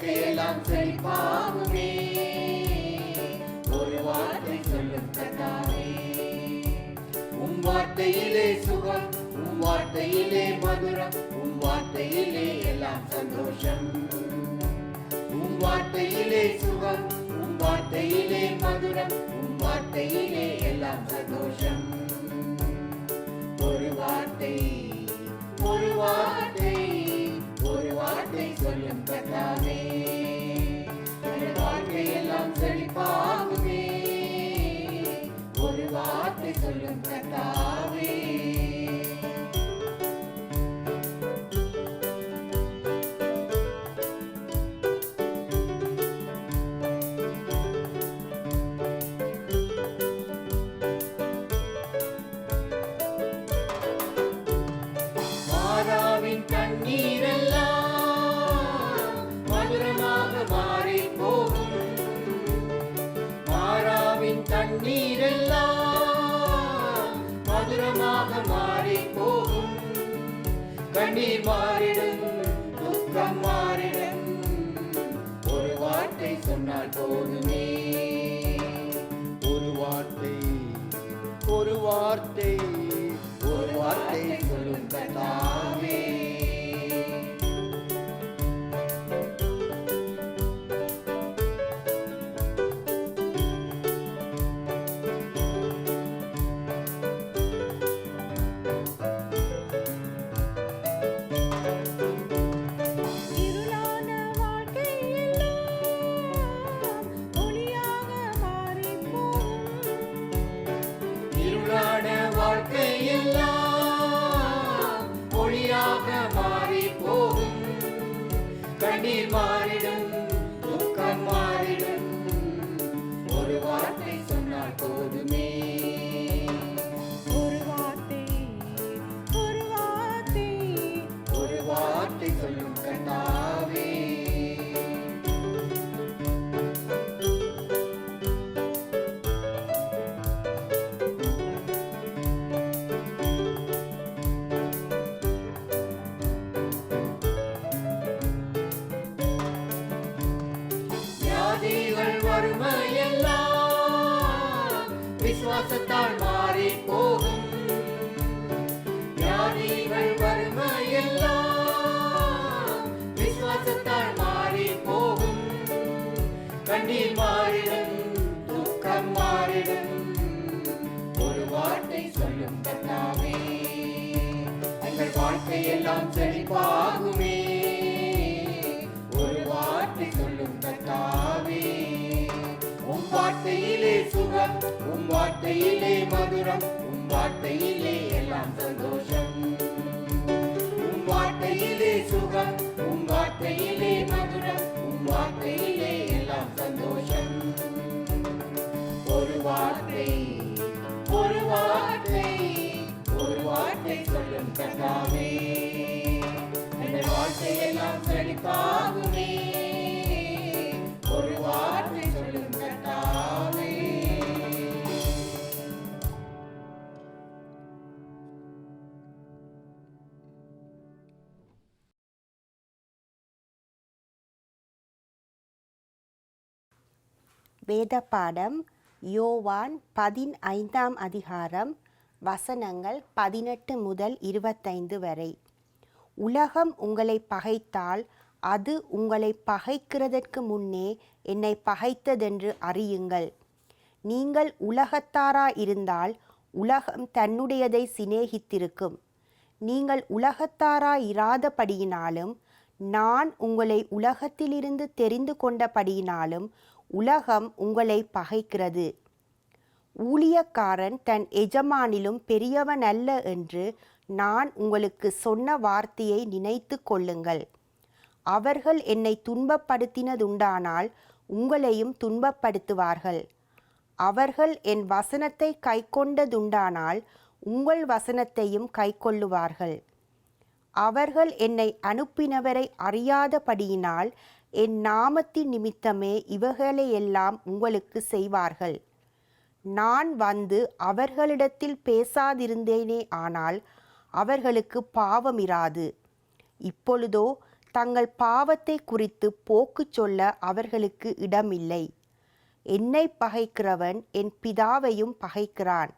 வாழ்க்கையெல்லாம் செழிப்பாகுமே. ஒரு வார்த்தை சொல்லும் கர்த்தாவே. உம் வார்த்தையிலே சுகம், உம் வார்த்தையிலே மதுரம், உம் வார்த்தையிலே எல்லாம் சந்தோஷம். உம் வார்த்தையிலே சுகம், உம் வார்த்தையிலே மதுரம், உம் வார்த்தையிலே எல்லாம் சந்தோஷம். ஒரு வார்த்தை, ஒரு வார்த்தை, ஒரு வார்த்தை சொல்லும் கர்த்தாவே. என் வாழ்க்கையெல்லாம் செழிப்பாகுமே. ஒரு வார்த்தை சொல்லும் கர்த்தாவே. மாறாவின் தண்ணீரெல்லாம் மதுரமாக மாறி போகும். மாறாவின் தண்ணீரெல்லாம் மதுரமாக மாறி போகும். கண்ணீர் மாறிடும், துக்கம் மாறிடும். ஒரு வார்த்தை சொன்னால் போதுமே. ஒரு வார்த்தை, ஒரு வார்த்தை, ஒரு வார்த்தை சொல்லும் கர்த்தாவே. இருளான வாழ்க்கையெல்லாம் ஒளியாக மாறி போகும். கண்ணீர் மாறிடும், துக்கம் மாறிடும். ஒரு வார்த்தை சொன்னால் போதுமே. ஒரு வார்த்தை, ஒரு வார்த்தை, ஒரு வார்த்தை சொல்லும் கர்த்தாவே. வியாதிகள் வறுமையெல்லாம் விசுவாசத்தால் மாறி போகும். வியாதிகள் வறுமையெல்லாம் விசுவாசத்தால் மாறி போகும். கண்ணீர் மாறிடும், துக்கம் மாறிடும். ஒரு வார்த்தை சொல்லும் கர்த்தாவே. எங்கள் வாழ்க்கையெல்லாம் செழிப்பாகுமே. ஒரு வார்த்தை சொல்லும் கர்த்தாவே. உம் வார்த்தையிலே சுகம், உம் வார்த்தையிலே மதுரம், உம் வார்த்தையிலே எல்லாம் சந்தோஷம். உம் வார்த்தையிலே சுகம், உம் வார்த்தையிலே மதுரம், உம் வார்த்தையிலே எல்லாம் சந்தோஷம். ஒரு வார்த்தை, ஒரு வார்த்தை, ஒரு வார்த்தை சொல்லும் கர்த்தாவே. என் வாழ்க்கையெல்லாம் செழிப்பாகுமே. ஒரு வார்த்தை சொல்லும் கர்த்தாவே. வேத பாடம் யோவான் 15ஆம் அதிகாரம் வசனங்கள் 18 முதல் 25 வரை. உலகம் உங்களை பகைத்தால் அது உங்களை பகைக்கிறதற்கு முன்னே என்னை பகைத்ததென்று அறியுங்கள். நீங்கள் உலகத்தாராயிருந்தால் உலகம் தன்னுடையதை சிநேகித்திருக்கும். நீங்கள் உலகத்தாராயிராதபடியினாலும் நான் உங்களை உலகத்திலிருந்து தெரிந்து கொண்டபடியினாலும் உலகம் உங்களை பகைக்கிறது. ஊழியக்காரன் தன் எஜமானிலும் பெரியவன் அல்ல என்று நான் உங்களுக்கு சொன்ன வார்த்தையை நினைத்து கொள்ளுங்கள். அவர்கள் என்னை துன்பப்படுத்தினதுண்டானால் உங்களையும் துன்பப்படுத்துவார்கள். அவர்கள் என் வசனத்தை கைக்கொண்டதுண்டானால் உங்கள் வசனத்தையும் கைக்கொள்ளுவார்கள். அவர்கள் என்னை அனுப்பினவரை அறியாதபடியினால் என் நாமத்தின் நிமித்தமே இவைகளையெல்லாம் உங்களுக்கு செய்வார்கள். நான் வந்து அவர்களிடத்தில் பேசாதிருந்தேனே ஆனால் அவர்களுக்கு பாவமிராது. இப்பொழுதோ தங்கள் பாவத்தை குறித்து போக்கு சொல்ல அவர்களுக்கு இடமில்லை. என்னை பகைக்கிறவன் என் பிதாவையும் பகைக்கிறான்.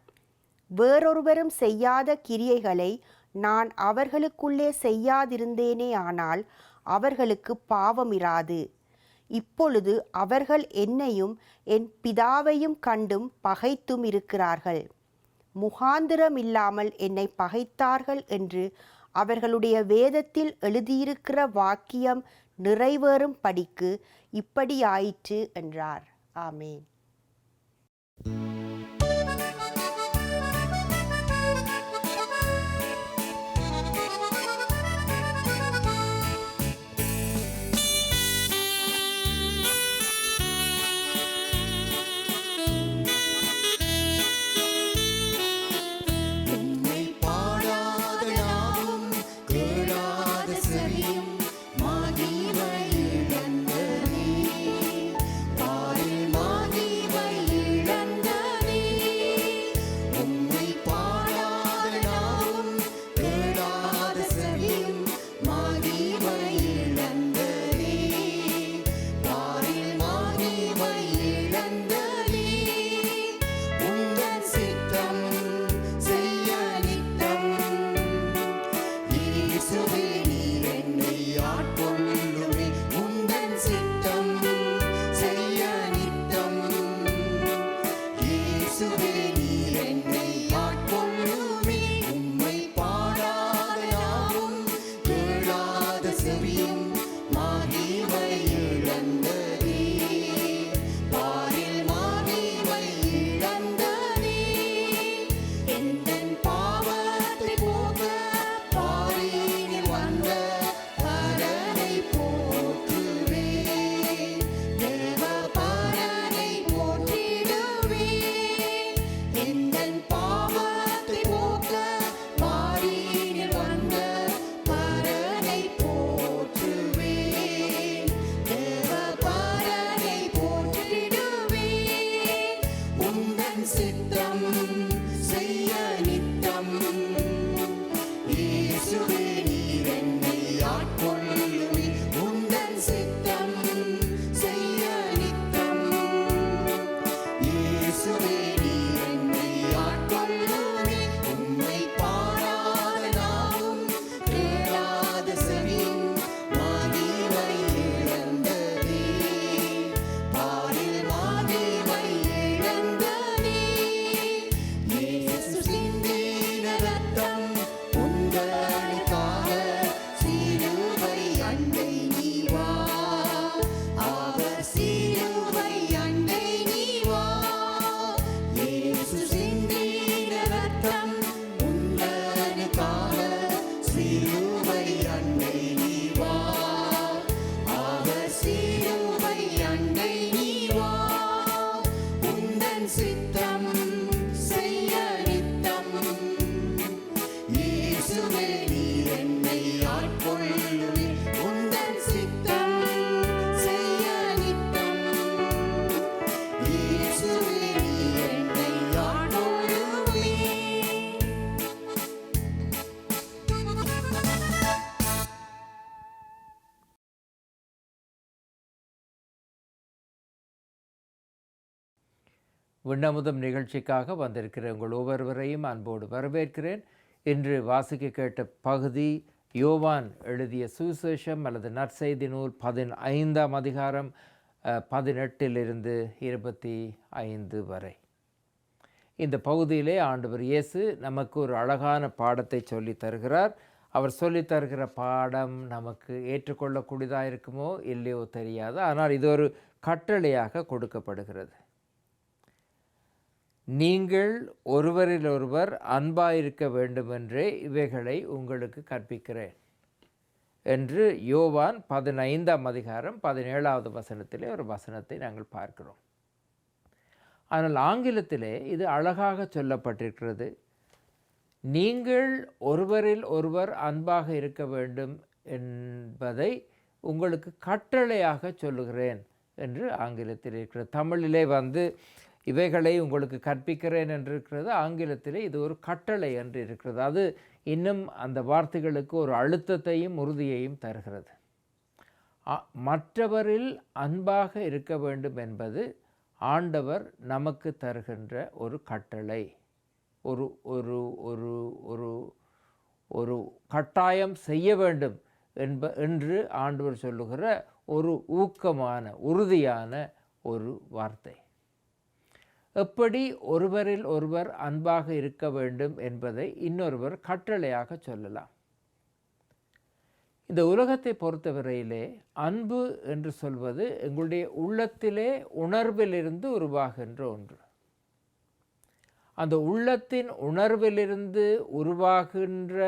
வேறொருவரும் செய்யாத கிரியைகளை நான் அவர்களுக்குள்ளே செய்யாதிருந்தேனே ஆனால் அவர்களுக்கு பாவமிராது. இப்பொழுது அவர்கள் என்னையும் என் பிதாவையும் கண்டும் பகைத்தும் இருக்கிறார்கள். முகாந்திரம் இல்லாமல் என்னை பகைத்தார்கள் என்று அவர்களுடைய வேதத்தில் எழுதியிருக்கிற வாக்கியம் நிறைவேறும் படிக்கு இப்படியாயிற்று என்றார். ஆமேன். விண்ணமுதம் நிகழ்ச்சிக்காக வந்திருக்கிற உங்கள் ஒவ்வொருவரையும் அன்போடு வரவேற்கிறேன். இன்று வாசிக்க கேட்ட பகுதி யோவான் எழுதிய சுவிசேஷம் அல்லது நற்செய்தி நூல் 15ஆம் அதிகாரம் 18 25 வரை. இந்த பகுதியிலே ஆண்டவர் இயேசு நமக்கு ஒரு அழகான பாடத்தை சொல்லி தருகிறார். அவர் சொல்லி தருகிற பாடம் நமக்கு ஏற்றுக்கொள்ளக்கூடியதாக இருக்குமோ இல்லையோ தெரியாது. ஆனால் இது ஒரு கட்டளையாக கொடுக்கப்படுகிறது. நீங்கள் ஒருவரில் ஒருவர் அன்பாயிருக்க வேண்டுமென்றே இவைகளை உங்களுக்கு கற்பிக்கிறேன் என்று யோவான் 15ஆம் அதிகாரம் 17வது வசனத்திலே ஒரு வசனத்தை நாங்கள் பார்க்கிறோம். ஆனால் ஆங்கிலத்திலே இது அழகாக சொல்லப்பட்டிருக்கிறது. நீங்கள் ஒருவரில் ஒருவர் அன்பாக இருக்க வேண்டும் என்பதை உங்களுக்கு கட்டளையாக சொல்லுகிறேன் என்று ஆங்கிலத்தில் இருக்கிறது. தமிழிலே இவைகளை உங்களுக்கு கற்பிக்கிறேன் என்று இருக்கிறது. ஆங்கிலத்திலே இது ஒரு கட்டளை என்று இருக்கிறது. அது இன்னும் அந்த வார்த்தைகளுக்கு ஒரு அழுத்தத்தையும் உறுதியையும் தருகிறது. மற்றவரில் அன்பாக இருக்க வேண்டும் என்பது ஆண்டவர் நமக்கு தருகின்ற ஒரு கட்டளை, ஒரு ஒரு ஒரு ஒரு ஒரு கட்டாயம் செய்ய வேண்டும் என்று ஆண்டவர் சொல்லுகிற ஒரு ஊக்கமான உறுதியான ஒரு வார்த்தை. எப்படி ஒருவரில் ஒருவர் அன்பாக இருக்க வேண்டும் என்பதை இன்னொருவர் கட்டளையாக சொல்லலாம். இந்த உலகத்தை பொறுத்தவரையிலே அன்பு என்று சொல்வது எங்களுடைய உள்ளத்திலே உணர்விலிருந்து உருவாகின்ற ஒன்று. அந்த உள்ளத்தின் உணர்விலிருந்து உருவாகின்ற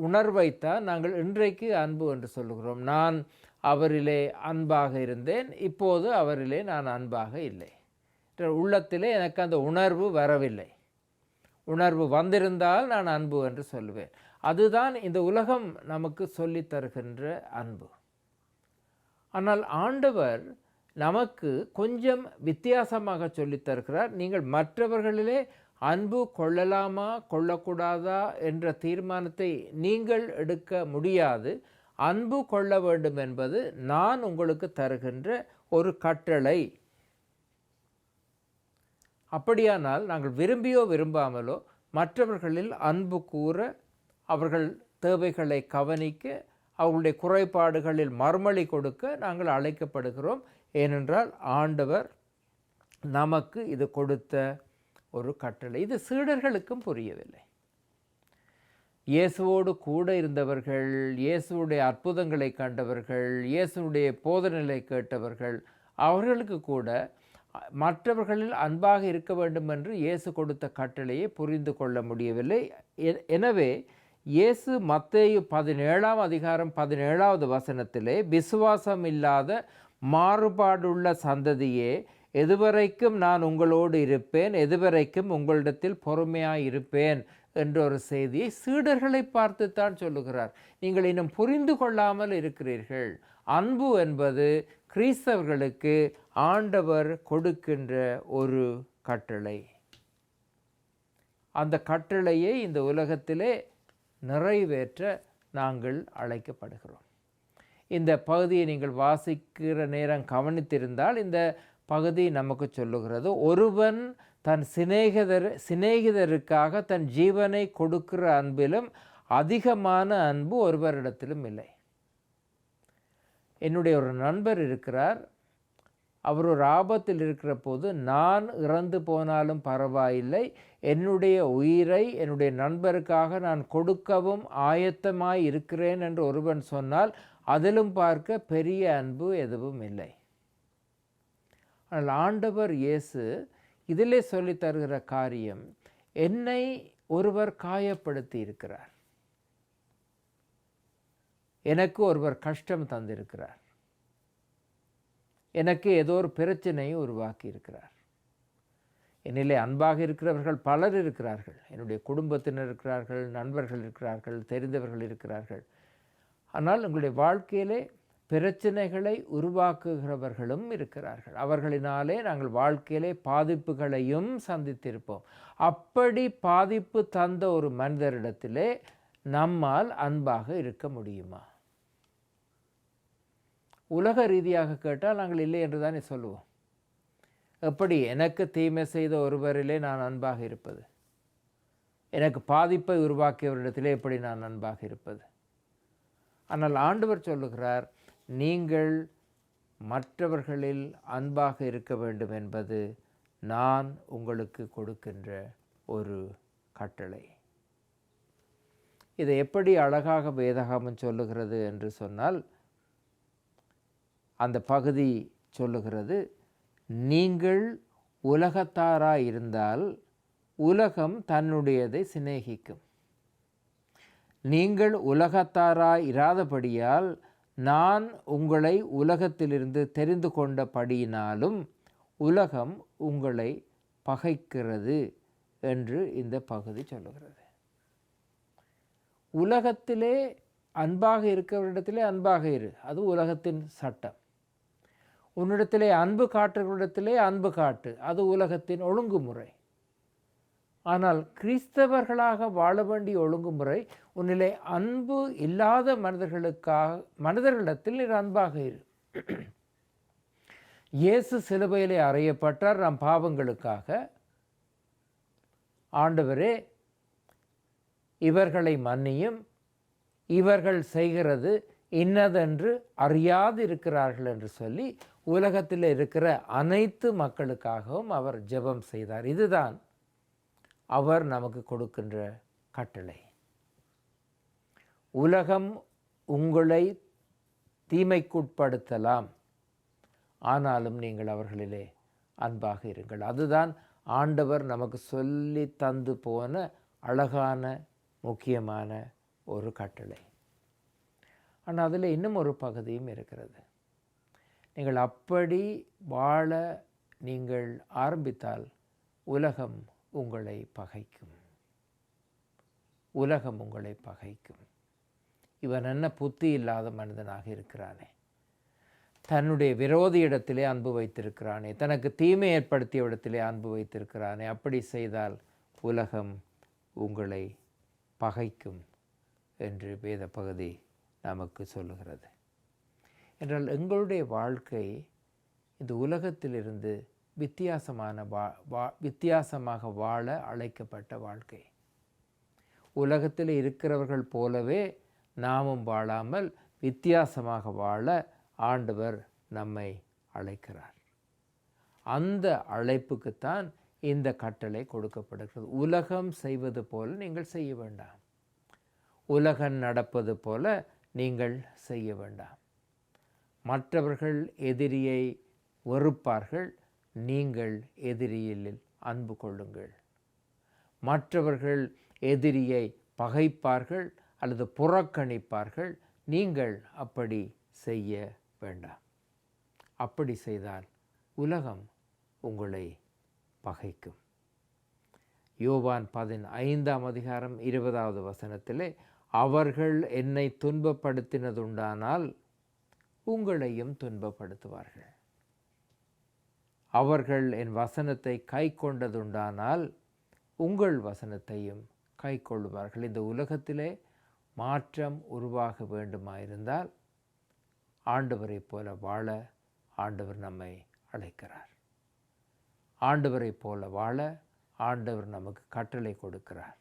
உணர்வைத்தான் நாங்கள் இன்றைக்கு அன்பு என்று சொல்லுகிறோம். நான் அவரிலே அன்பாக இருந்தேன், இப்போது அவரிலே நான் அன்பாக இல்லை. உள்ளத்திலே எனக்கு அந்த உணர்வு வரவில்லை. உணர்வு வந்திருந்தால் நான் அன்பு என்று சொல்லுவேன். அதுதான் இந்த உலகம் நமக்கு சொல்லித் தருகின்ற அன்பு. ஆனால் ஆண்டவர் நமக்கு கொஞ்சம் வித்தியாசமாக சொல்லித் தருகிறார். நீங்கள் மற்றவர்களிலே அன்பு கொள்ளலாமா கொள்ளக்கூடாதா என்ற தீர்மானத்தை நீங்கள் எடுக்க முடியாது. அன்பு கொள்ள வேண்டும் என்பது நான் உங்களுக்கு தருகின்ற ஒரு கட்டளை. அப்படியானால் நாங்கள் விரும்பியோ விரும்பாமலோ மற்றவர்களில் அன்பு கூற, அவர்கள் தேவைகளை கவனிக்க, அவர்களுடைய குறைபாடுகளில் மறுமொழி கொடுக்க நாங்கள் அழைக்கப்படுகிறோம். ஏனென்றால் ஆண்டவர் நமக்கு இது கொடுத்த ஒரு கட்டளை. இது சீடர்களுக்கும் புரியவில்லை. இயேசுவோடு கூட இருந்தவர்கள், இயேசுடைய அற்புதங்களை கண்டவர்கள், இயேசுடைய போதனைகளை கேட்டவர்கள், அவர்களுக்கு கூட மற்றவர்களில் அன்பாக இருக்க வேண்டும் என்று இயேசு கொடுத்த கட்டளையை புரிந்து கொள்ள முடியவில்லை. எனவே இயேசு மத்தேயு 17ஆம் அதிகாரம் 17வது வசனத்திலே, விசுவாசம் இல்லாத மாறுபாடுள்ள சந்ததியே, எதுவரைக்கும் நான் உங்களோடு இருப்பேன், எதுவரைக்கும் உங்களிடத்தில் பொறுமையாக இருப்பேன் என்ற ஒரு செய்தியை சீடர்களை பார்த்துத்தான் சொல்லுகிறார். நீங்கள் இன்னும் புரிந்து கொள்ளாமல் இருக்கிறீர்கள். அன்பு என்பது கிறிஸ்தவர்களுக்கு ஆண்டவர் கொடுக்கின்ற ஒரு கட்டளை. அந்த கட்டளையை இந்த உலகத்திலே நிறைவேற்ற நாங்கள் அழைக்கப்படுகிறோம். இந்த பகுதியை நீங்கள் வாசிக்கிற நேரம் கவனித்திருந்தால் இந்த பகுதி நமக்கு சொல்லுகிறது, ஒருவன் தன் சிநேகிதருக்காக தன் ஜீவனை கொடுக்கிற அன்பிலும் அதிகமான அன்பு ஒருவரிடத்திலும் இல்லை. என்னுடைய ஒரு நண்பர் இருக்கிறார். அவர் ஒரு ஆபத்தில் இருக்கிற போது, நான் இறந்து போனாலும் பரவாயில்லை, என்னுடைய உயிரை என்னுடைய நண்பருக்காக நான் கொடுக்கவும் ஆயத்தமாய் இருக்கிறேன் என்று ஒருவன் சொன்னால் அதிலும் பார்க்க பெரிய அன்பு எதுவும் இல்லை. ஆனால் ஆண்டவர் இயேசு இதிலே சொல்லி தருகிற காரியம், என்னை ஒருவர் காயப்படுத்தி இருக்கிறார், எனக்கு ஒருவர் கஷ்டம் தந்திருக்கிறார், எனக்கு ஏதோ ஒரு பிரச்சனையை உருவாக்கி இருக்கிறார். என்னிலே அன்பாக இருக்கிறவர்கள் பலர் இருக்கிறார்கள். என்னுடைய குடும்பத்தினர் இருக்கிறார்கள், நண்பர்கள் இருக்கிறார்கள், தெரிந்தவர்கள் இருக்கிறார்கள். ஆனால் உங்களுடைய வாழ்க்கையிலே பிரச்சனைகளை உருவாக்குகிறவர்களும் இருக்கிறார்கள். அவர்களினாலே நாங்கள் வாழ்க்கையிலே பாதிப்புகளையும் சந்தித்திருப்போம். அப்படி பாதிப்பு தந்த ஒரு மனிதரிடத்திலே நம்மால் அன்பாக இருக்க முடியுமா? உலக ரீதியாக கேட்டால் நாங்கள் இல்லை என்று தானே சொல்லுவோம். எப்படி எனக்கு தீமை செய்த ஒருவரிலே நான் அன்பாக இருப்பது? எனக்கு பாதிப்பை உருவாக்கியவரிடத்திலே எப்படி நான் அன்பாக இருப்பது? ஆனால் ஆண்டவர் சொல்லுகிறார், நீங்கள் மற்றவர்களில் அன்பாக இருக்க வேண்டும் என்பது நான் உங்களுக்கு கொடுக்கின்ற ஒரு கட்டளை. இதை எப்படி அழகாக வேதாகமம் சொல்லுகிறது என்று சொன்னால், அந்த பகுதி சொல்லுகிறது, நீங்கள் உலகத்தாராய் இருந்தால் உலகம் தன்னுடையதை சிநேகிக்கும். நீங்கள் உலகத்தாராய் இராதபடியால் நான் உங்களை உலகத்திலிருந்து தெரிந்து கொண்டபடியினாலும் உலகம் உங்களை பகைக்கிறது என்று இந்த பகுதி சொல்லுகிறது. உலகத்திலே அன்பாக இருக்கிறவரிடத்திலே அன்பாக இரு, அது உலகத்தின் சட்டம். உன்னிடத்திலே அன்பு காட்டுகிறவரிடத்திலே அன்பு காட்டு, அது உலகத்தின் ஒழுங்குமுறை. ஆனால் கிறிஸ்தவர்களாக வாழ வேண்டிய ஒழுங்குமுறை உன்னிலே அன்பு இல்லாத மனிதர்களிடத்தில் நீர் அன்பாக இரு. இயேசு சிலுவையிலே அறையப்பட்டார் நம் பாவங்களுக்காக. ஆண்டவரே, இவர்களை மன்னியும், இவர்கள் செய்கிறது இன்னதென்று அறியாதிருக்கிறார்கள் என்று சொல்லி உலகத்தில் இருக்கிற அனைத்து மக்களுக்காகவும் அவர் ஜெபம் செய்தார். இதுதான் அவர் நமக்கு கொடுக்கின்ற கட்டளை. உலகம் உங்களை தீமைக்குட்படுத்தலாம், ஆனாலும் நீங்கள் அவர்களிலே அன்பாக இருங்கள். அதுதான் ஆண்டவர் நமக்கு சொல்லி தந்து போன அழகான முக்கியமான ஒரு கட்டளை. ஆனால் அதில் இன்னும் ஒரு பகுதியும் இருக்கிறது. நீங்கள் அப்படி வாழ நீங்கள் ஆரம்பித்தால் உலகம் உங்களை பகைக்கும். உலகம் உங்களை பகைக்கும். இவன் என்ன புத்தி இல்லாத மனிதனாக இருக்கிறானே, தன்னுடைய விரோதி இடத்திலே அன்பு வைத்திருக்கிறானே, தனக்கு தீமை ஏற்படுத்திய இடத்திலே அன்பு வைத்திருக்கிறானே, அப்படி செய்தால் உலகம் உங்களை பகைக்கும் என்று வேத பகுதி நமக்கு சொல்லுகிறது. என்றால் எங்களுடைய வாழ்க்கை இந்த உலகத்திலிருந்து வித்தியாசமாக வாழ அழைக்கப்பட்ட வாழ்க்கை. உலகத்தில் இருக்கிறவர்கள் போலவே நாமும் வாழாமல் வித்தியாசமாக வாழ ஆண்டவர் நம்மை அழைக்கிறார். அந்த அழைப்புக்குத்தான் இந்த கட்டளை கொடுக்கப்படுகிறது. உலகம் செய்வது போல நீங்கள் செய்ய வேண்டாம். உலகம் நடப்பது போல நீங்கள் செய்ய வேண்டாம். மற்றவர்கள் எதிரியை வெறுப்பார்கள், நீங்கள் எதிரியில் அன்பு கொள்ளுங்கள். மற்றவர்கள் எதிரியை பகைப்பார்கள் அல்லது புறக்கணிப்பார்கள், நீங்கள் அப்படி செய்ய வேண்டாம். அப்படி செய்தால் உலகம் உங்களை பகைக்கும். யோவான் 15:20 அவர்கள் என்னை துன்பப்படுத்தினதுண்டானால் உங்களையும் துன்பப்படுத்துவார்கள். அவர்கள் என் வசனத்தை கை கொண்டதுண்டானால் உங்கள் வசனத்தையும் கை கொள்ளுவார்கள். இந்த உலகத்திலே மாற்றம் உருவாக வேண்டுமாயிருந்தால் ஆண்டவரை போல வாழ ஆண்டவர் நம்மை அழைக்கிறார். ஆண்டவரை போல வாழ ஆண்டவர் நமக்கு கட்டளை கொடுக்கிறார்.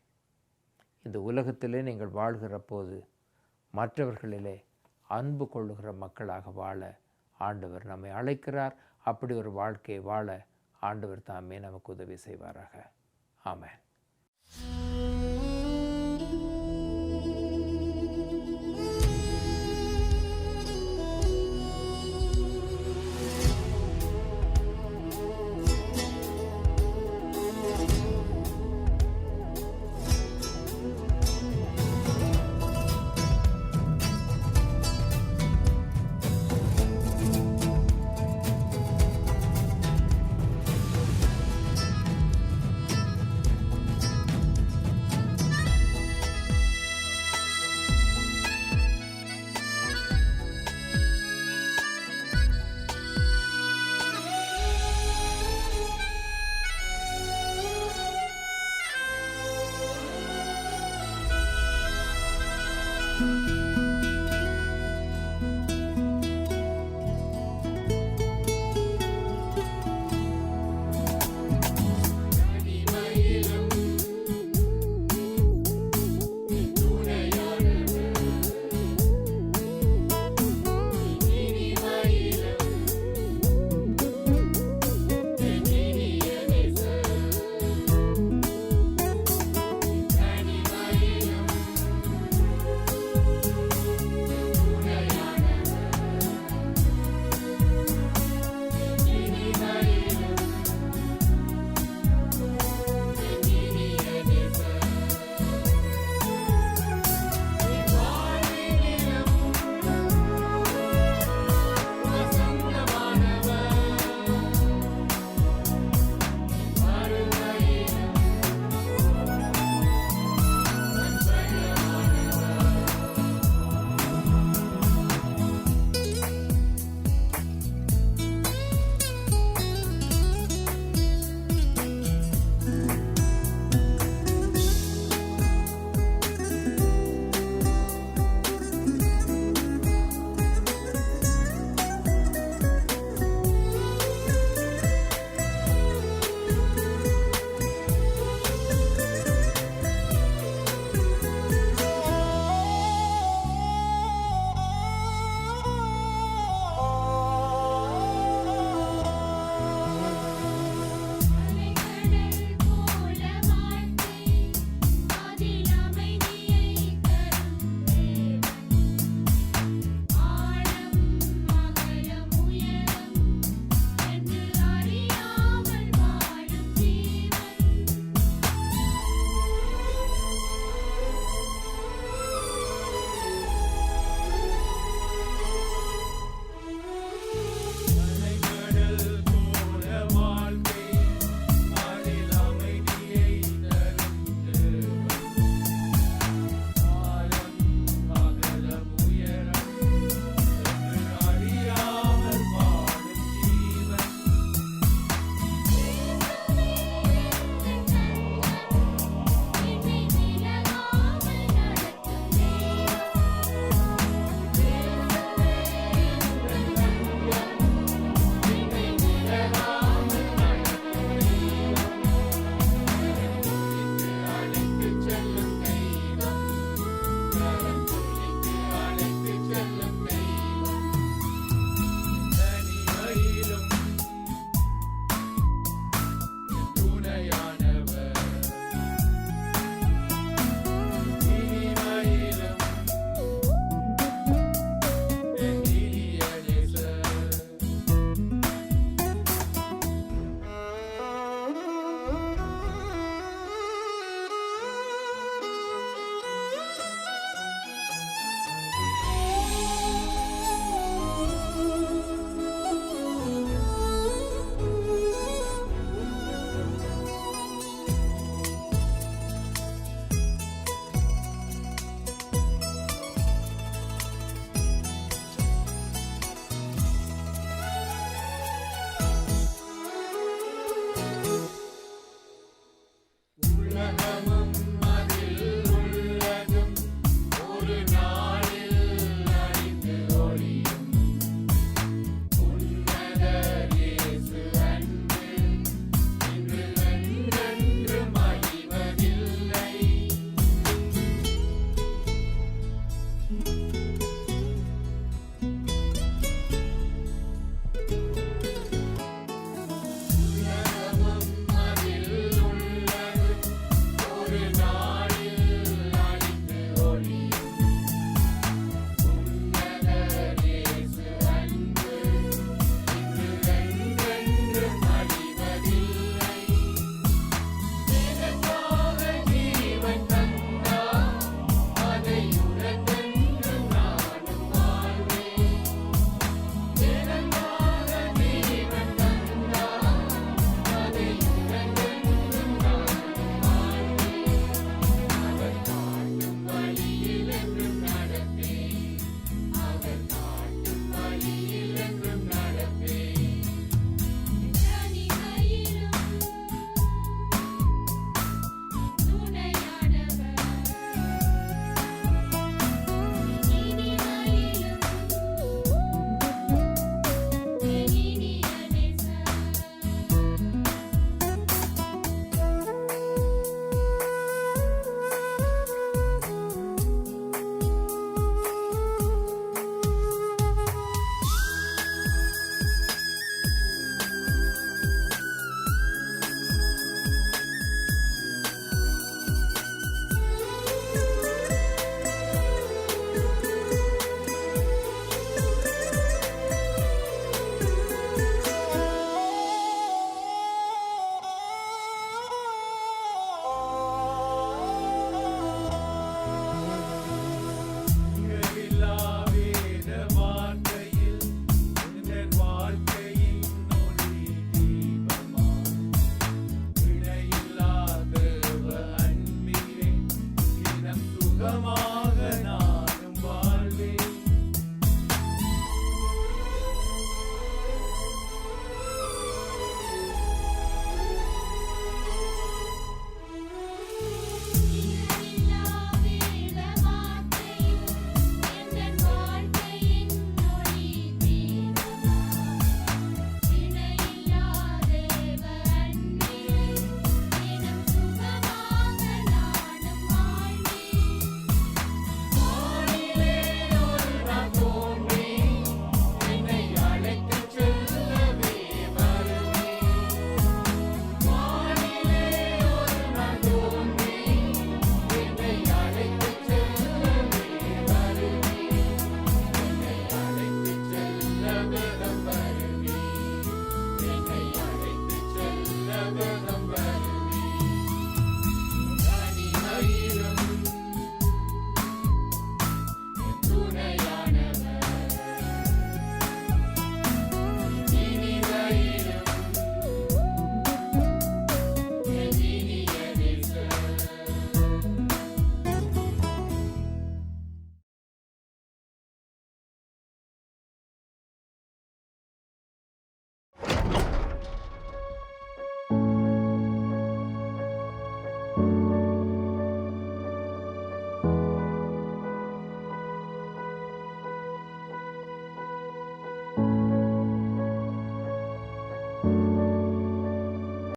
இந்த உலகத்திலே நீங்கள் வாழ்கிற போது மற்றவர்களிலே அன்பு கொள்ளுகிற மக்களாக வாழ ஆண்டவர் நம்மை அழைக்கிறார். அப்படி ஒரு வாழ்க்கையை வாழ ஆண்டவர் தாமே நமக்கு உதவி செய்வாராக. ஆமென்.